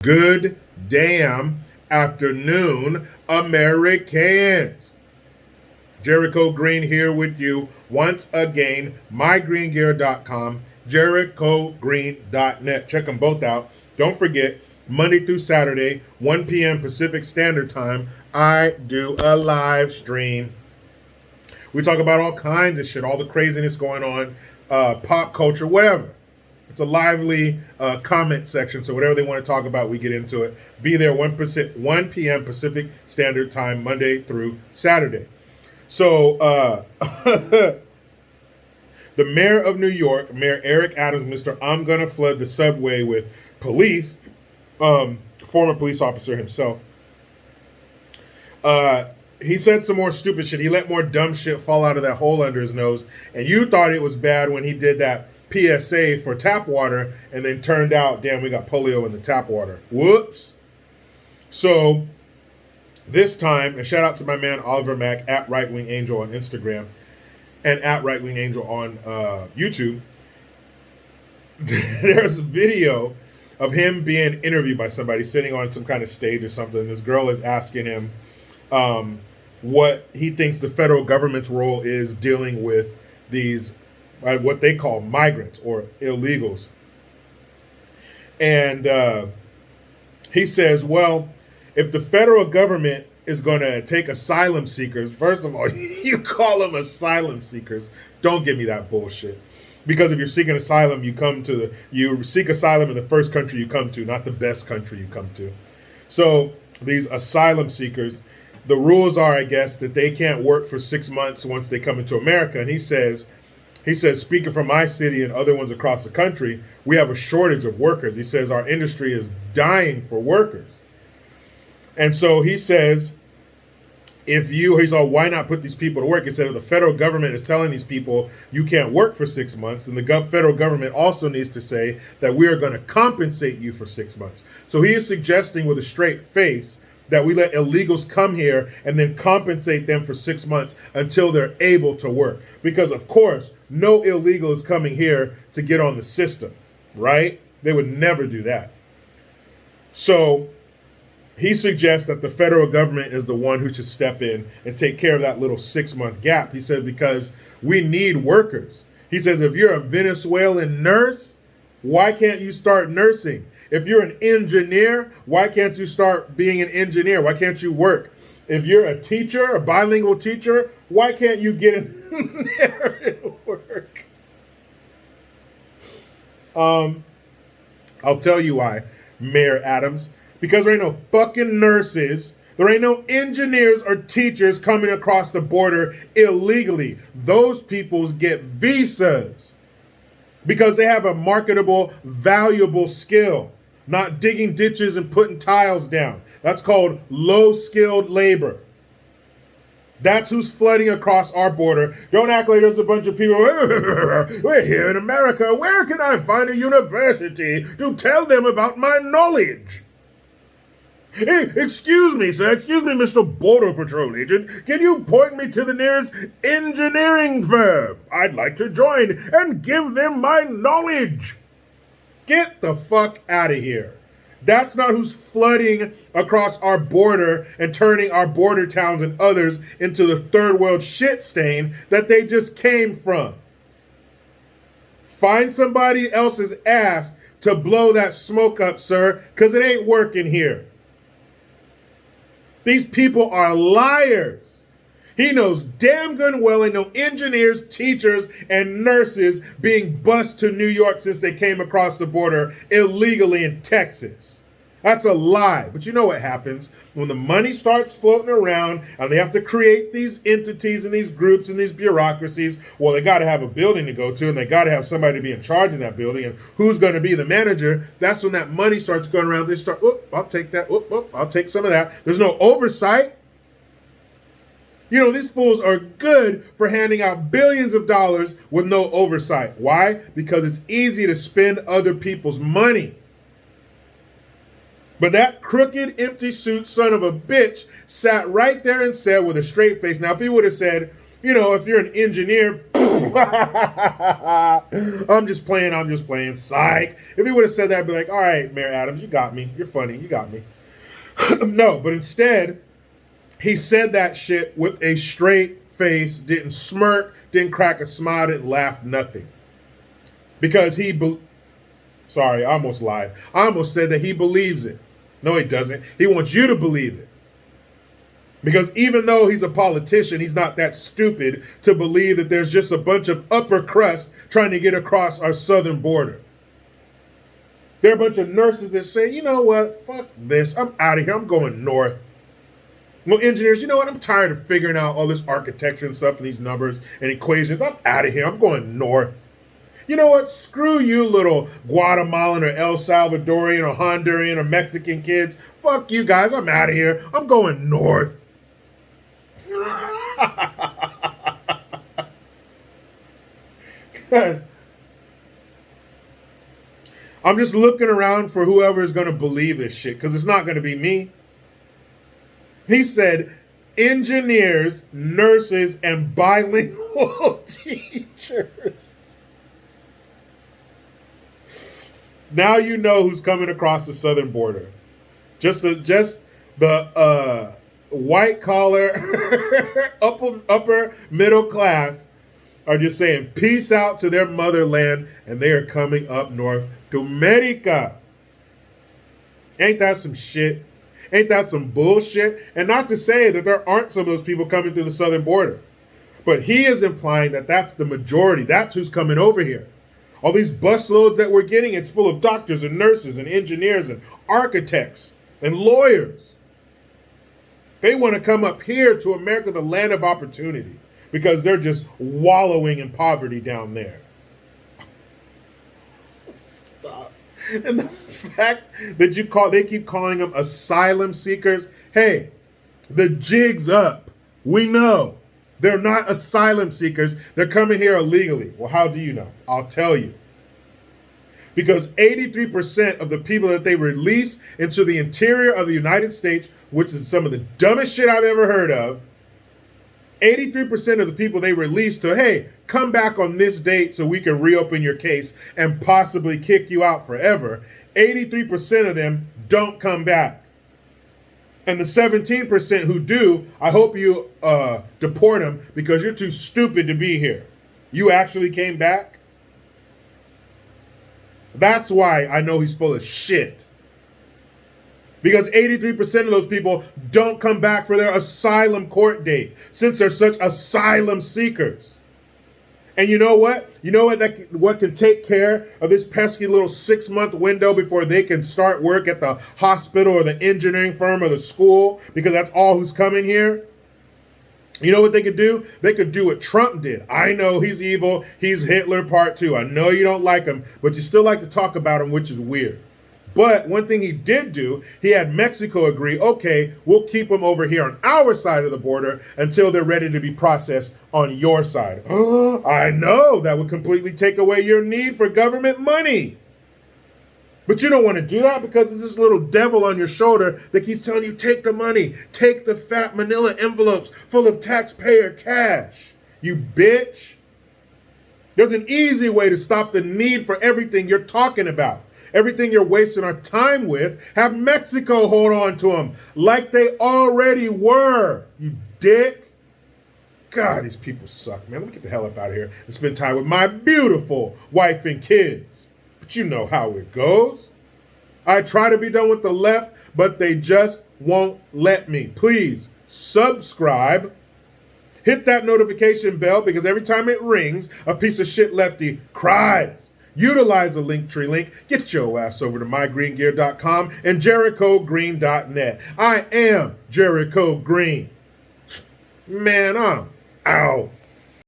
Good damn afternoon, Americans. Jericho Green here with you once again. MyGreenGear.com, JerichoGreen.net. Check them both out. Don't forget, Monday through Saturday, 1 p.m. Pacific Standard Time, I do a live stream. We talk about all kinds of shit, all the craziness going on, pop culture, whatever. It's a lively comment section, so whatever they want to talk about, we get into it. Be there 1 p.m. Pacific Standard Time, Monday through Saturday. So, the mayor of New York, Mayor Eric Adams, Mr. I'm Gonna Flood the Subway with Police, former police officer himself, he said some more stupid shit. He let more dumb shit fall out of that hole under his nose, and you thought it was bad when he did that PSA for tap water, and then turned out, damn, we got polio in the tap water. Whoops. So this time, and shout out to my man Oliver Mack at Right Wing Angel on Instagram and at Right Wing Angel on YouTube. There's a video of him being interviewed by somebody sitting on some kind of stage or something. This girl is asking him what he thinks the federal government's role is dealing with these what they call migrants or illegals. And he says, well, if the federal government is going to take asylum seekers, first of all, you call them asylum seekers. Don't give me that bullshit. Because if you're seeking asylum, you seek asylum in the first country you come to, not the best country you come to. So these asylum seekers, the rules are, I guess, that they can't work for 6 months once they come into America. And he says, speaking from my city and other ones across the country, we have a shortage of workers. He says our industry is dying for workers. And so he says, why not put these people to work? He said, if the federal government is telling these people you can't work for 6 months, then the federal government also needs to say that we are going to compensate you for 6 months. So he is suggesting with a straight face that we let illegals come here and then compensate them for 6 months until they're able to work. Because, of course, no illegal is coming here to get on the system, right? They would never do that. So he suggests that the federal government is the one who should step in and take care of that little 6 month gap. He said, because we need workers. He says, if you're a Venezuelan nurse, why can't you start nursing? If you're an engineer, why can't you start being an engineer? Why can't you work? If you're a teacher, a bilingual teacher, why can't you get in there and work? I'll tell you why, Mayor Adams. Because there ain't no fucking nurses, there ain't no engineers or teachers coming across the border illegally. Those people get visas because they have a marketable, valuable skill. Not digging ditches and putting tiles down. That's called low-skilled labor. That's who's flooding across our border. Don't act like there's a bunch of people. We're here in America. Where can I find a university to tell them about my knowledge? Hey, excuse me, sir. Excuse me, Mr. Border Patrol agent. Can you point me to the nearest engineering firm? I'd like to join and give them my knowledge. Get the fuck out of here. That's not who's flooding across our border and turning our border towns and others into the third world shit stain that they just came from. Find somebody else's ass to blow that smoke up, sir, because it ain't working here. These people are liars. He knows damn good and well ain't no engineers, teachers, and nurses being bused to New York since they came across the border illegally in Texas. That's a lie. But you know what happens when the money starts floating around and they have to create these entities and these groups and these bureaucracies. Well, they got to have a building to go to and they got to have somebody to be in charge in that building. And who's going to be the manager? That's when that money starts going around. They start, I'll take that. I'll take some of that. There's no oversight. You know, these fools are good for handing out billions of dollars with no oversight. Why? Because it's easy to spend other people's money. But that crooked, empty suit son of a bitch sat right there and said with a straight face. Now, if he would have said, you know, if you're an engineer, I'm just playing. Psych. If he would have said that, I'd be like, all right, Mayor Adams, you got me. You're funny. You got me. No, but instead, he said that shit with a straight face, didn't smirk, didn't crack a smile, didn't laugh, nothing. Because sorry, I almost lied. I almost said that he believes it. No, he doesn't. He wants you to believe it. Because even though he's a politician, he's not that stupid to believe that there's just a bunch of upper crust trying to get across our southern border. There are a bunch of nurses that say, you know what, fuck this, I'm out of here, I'm going north. Well, engineers, you know what, I'm tired of figuring out all this architecture and stuff and these numbers and equations. I'm out of here, I'm going north. You know what, screw you little Guatemalan or El Salvadorian or Honduran or Mexican kids. Fuck you guys, I'm out of here, I'm going north. I'm just looking around for whoever is going to believe this shit, because it's not going to be me. He said engineers, nurses, and bilingual teachers. Now you know who's coming across the southern border. Just the white collar, upper middle class are just saying peace out to their motherland, and they are coming up north to America. Ain't that some shit? Ain't that some bullshit? And not to say that there aren't some of those people coming through the southern border, but he is implying that that's the majority. That's who's coming over here. All these busloads that we're getting, it's full of doctors and nurses and engineers and architects and lawyers. They want to come up here to America, the land of opportunity, because they're just wallowing in poverty down there. Stop. And the fact that they keep calling them asylum seekers, hey, the jig's up. We know. They're not asylum seekers. They're coming here illegally. Well, how do you know? I'll tell you. Because 83% of the people that they release into the interior of the United States, which is some of the dumbest shit I've ever heard of, 83% of the people they release to, hey, come back on this date so we can reopen your case and possibly kick you out forever, 83% of them don't come back. And the 17% who do, I hope you deport them because you're too stupid to be here. You actually came back? That's why I know he's full of shit. Because 83% of those people don't come back for their asylum court date, since they're such asylum seekers. And you know what? You know what can take care of this pesky little 6-month window before they can start work at the hospital or the engineering firm or the school, because that's all who's coming here? You know what they could do? They could do what Trump did. I know he's evil. He's Hitler part 2. I know you don't like him, but you still like to talk about him, which is weird. But one thing he did do, he had Mexico agree, okay, we'll keep them over here on our side of the border until they're ready to be processed on your side. I know that would completely take away your need for government money. But you don't want to do that because there's this little devil on your shoulder that keeps telling you, take the money, take the fat manila envelopes full of taxpayer cash. You bitch. There's an easy way to stop the need for everything you're talking about. Everything you're wasting our time with, have Mexico hold on to them like they already were, you dick. God, these people suck, man. Let me get the hell up out of here and spend time with my beautiful wife and kids. But you know how it goes. I try to be done with the left, but they just won't let me. Please subscribe. Hit that notification bell, because every time it rings, a piece of shit lefty cries. Utilize the Linktree link. Get your ass over to mygreengear.com and JerichoGreen.net. I am Jericho Green. Man, I'm out.